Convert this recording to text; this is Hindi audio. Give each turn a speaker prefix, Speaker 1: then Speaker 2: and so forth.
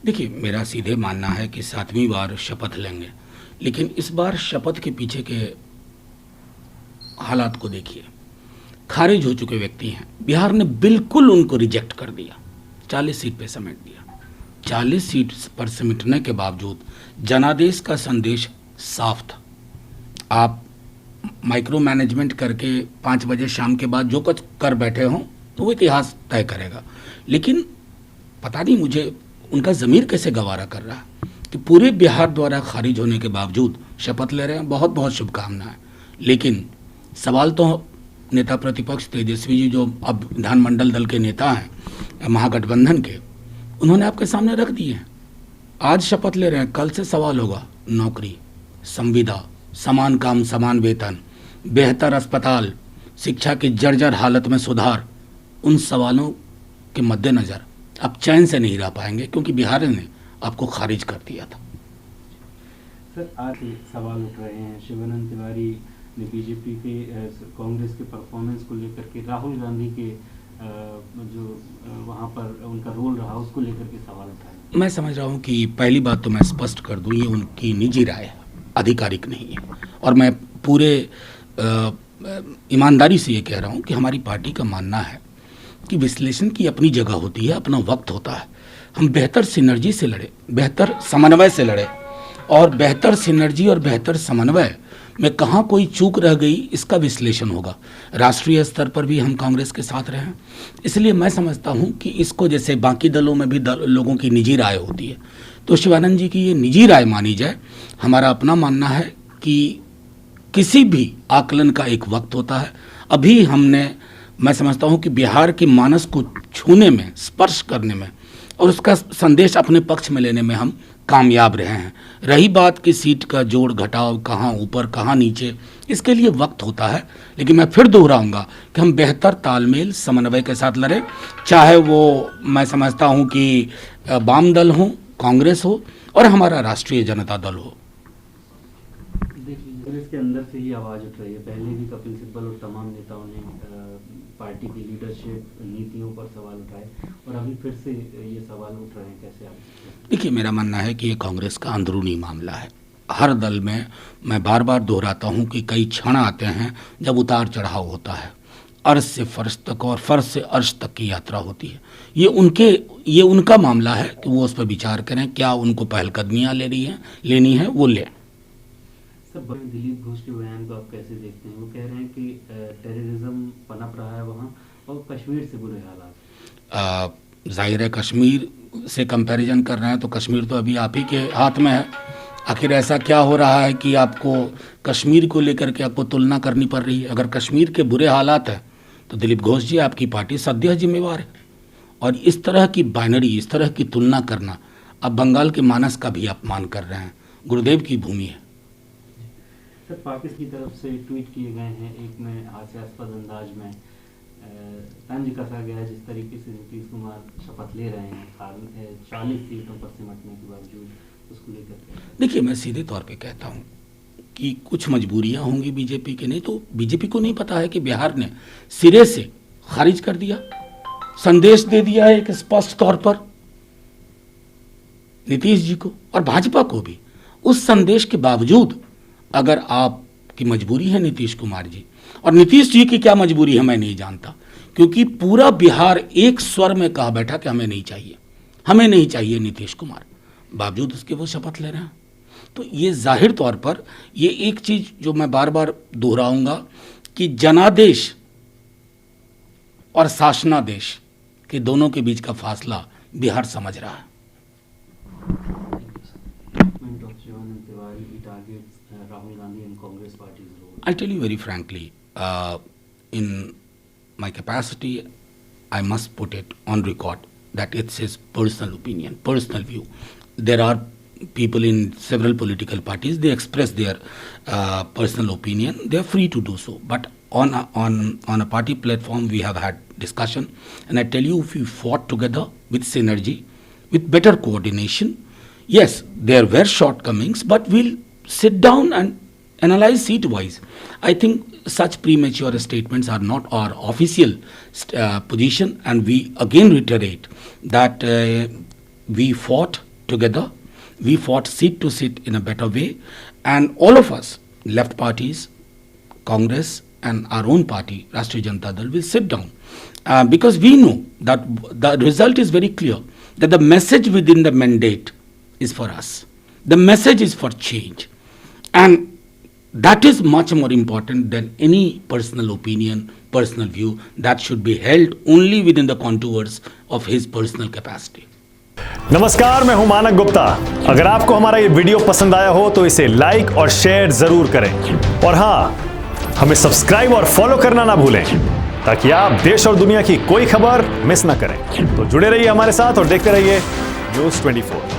Speaker 1: देखिए, मेरा सीधे मानना है कि 7वीं बार शपथ लेंगे, लेकिन इस बार शपथ के पीछे के हालात को देखिए। खारिज हो चुके व्यक्ति हैं, बिहार ने बिल्कुल उनको रिजेक्ट कर दिया, 40 सीट पे समेट दिया। 40 सीट पर समेटने के बावजूद जनादेश का संदेश साफ था। आप माइक्रो मैनेजमेंट करके 5 बजे शाम के बाद जो कुछ कर बैठे हों तो वो इतिहास तय करेगा। लेकिन पता नहीं मुझे उनका ज़मीर कैसे गवारा कर रहा है कि पूरे बिहार द्वारा खारिज होने के बावजूद शपथ ले रहे हैं। बहुत बहुत शुभकामनाएं। लेकिन सवाल तो नेता प्रतिपक्ष तेजस्वी जी, जो अब विधानमंडल दल के नेता हैं महागठबंधन के, उन्होंने आपके सामने रख दिए हैं। आज शपथ ले रहे हैं, कल से सवाल होगा नौकरी, संविदा, समान काम समान वेतन, बेहतर अस्पताल, शिक्षा की जर्जर हालत में सुधार। उन सवालों के मद्देनज़र आप चैन से नहीं रह पाएंगे, क्योंकि बिहार ने आपको खारिज कर दिया था।
Speaker 2: सर, आज सवाल उठ रहे हैं, शिवानंद तिवारी ने बीजेपी के कांग्रेस के परफॉर्मेंस को लेकर के, राहुल गांधी के जो वहाँ पर उनका रोल रहा उसको लेकर के सवाल उठाए।
Speaker 1: मैं समझ रहा हूँ कि पहली बात तो मैं स्पष्ट कर दूँ, ये उनकी निजी राय है, आधिकारिक नहीं है। और मैं पूरे ईमानदारी से ये कह रहा हूँ कि हमारी पार्टी का मानना है कि विश्लेषण की अपनी जगह होती है, अपना वक्त होता है। हम बेहतर सिनर्जी से लड़े, बेहतर समन्वय से लड़े, और बेहतर सिनर्जी और बेहतर समन्वय में कहाँ कोई चूक रह गई इसका विश्लेषण होगा। राष्ट्रीय स्तर पर भी हम कांग्रेस के साथ रहे हैं, इसलिए मैं समझता हूँ कि इसको, जैसे बाकी दलों में भी लोगों की निजी राय होती है, तो शिवानंद जी की ये निजी राय मानी जाए। हमारा अपना मानना है कि किसी भी आकलन का एक वक्त होता है। अभी हमने, मैं समझता हूँ कि बिहार के मानस को छूने में, स्पर्श करने में और उसका संदेश अपने पक्ष में लेने में हम कामयाब रहे हैं। रही बात कि सीट का जोड़ घटाव, कहाँ ऊपर कहाँ नीचे, इसके लिए वक्त होता है। लेकिन मैं फिर दोहराऊंगा कि हम बेहतर तालमेल समन्वय के साथ लड़ें, चाहे वो मैं समझता हूँ कि वाम दल हो, कांग्रेस हो और हमारा राष्ट्रीय जनता दल हो।
Speaker 2: कांग्रेस के अंदर से ही आवाज उठ रही है। पहले भी कपिल सिब्बल और तमाम नेताओं ने पार्टी की लीडरशिप, नीतियों पर सवाल उठाए, और अभी फिर से ये सवाल उठ रहे हैं। कैसे आप? देखिए,
Speaker 1: मेरा मानना है कि ये कांग्रेस का अंदरूनी मामला है। हर दल में मैं बार बार दोहराता हूँ कि कई क्षण आते हैं जब उतार चढ़ाव होता है। अर्श से फर्श तक और फर्श से अर्श तक की यात्रा होती है। ये उनका मामला है कि वो उस पर विचार करें, क्या उनको पहलकदमियाँ लेनी है वो लें।
Speaker 2: दिलीप घोष के बयान को आप कैसे देखते हैं? वो कह रहे हैं कि टेररिज्म पनप रहा है वहाँ, और कश्मीर से बुरे हालात।
Speaker 1: जाहिर है, कश्मीर से कंपैरिजन कर रहे हैं तो कश्मीर तो अभी आप ही के हाथ में है। आखिर ऐसा क्या हो रहा है कि आपको कश्मीर को लेकर के आपको तुलना करनी पड़ रही है? अगर कश्मीर के बुरे हालात हैं तो दिलीप घोष जी, आपकी पार्टी सद्यः जिम्मेवार है। और इस तरह की बाइनरी, इस तरह की तुलना करना, अब बंगाल के मानस का भी अपमान कर रहे हैं। गुरुदेव की भूमि है।
Speaker 2: सर, पाकिस्तान की तरफ से ट्वीट किए गए हैं, एक में हास्यास्पद अंदाज में तंज कसा गया है जिस तरीके से नीतीश कुमार शपथ ले रहे हैं 40 सीटों पर सिमटने के बावजूद, उसको लेकर।
Speaker 1: देखिए, मैं सीधे तौर पे कहता हूँ कि कुछ मजबूरियां होंगी बीजेपी के, नहीं तो बीजेपी को नहीं पता है कि बिहार ने सिरे से खारिज कर दिया, संदेश दे दिया है एक स्पष्ट तौर पर नीतीश जी को और भाजपा को भी। उस संदेश के बावजूद अगर आपकी मजबूरी है नीतीश कुमार जी, और नीतीश जी की क्या मजबूरी है मैं नहीं जानता, क्योंकि पूरा बिहार एक स्वर में कहा बैठा कि हमें नहीं चाहिए नीतीश कुमार, बावजूद उसके वो शपथ ले रहे हैं। तो ये जाहिर तौर पर ये एक चीज़ जो मैं बार बार दोहराऊंगा कि जनादेश और शासनादेश के दोनों के बीच का फासला बिहार समझ रहा है। I'll tell you very frankly, in my capacity, I must put it on record that it's his personal opinion, personal view. There are people in several political parties, they express their personal opinion. They are free to do so. But on a party platform, we have had discussion. And I tell you, if we fought together with synergy, with better coordination, yes, there were shortcomings, but we'll sit down and analyze seat-wise. I think such premature statements are not our official position, and we again reiterate that we fought together. We fought seat to seat in a better way, and all of us, left parties, Congress, and our own party, Rashtriya Janata Dal, will sit down because we know that the result is very clear, that the message within the mandate is for us. The message is for change, and that is much more important than any personal opinion, personal view that should be held only within the contours of his personal capacity.
Speaker 3: नमस्कार, मैं हूं मानक गुप्ता। अगर आपको हमारा ये वीडियो पसंद आया हो तो इसे लाइक और शेयर जरूर करें, और हां, हमें सब्सक्राइब और फॉलो करना ना भूलें ताकि आप देश और दुनिया की कोई खबर मिस ना करें। तो जुड़े रहिए हमारे साथ और देखते रहिए न्यूज़ 24।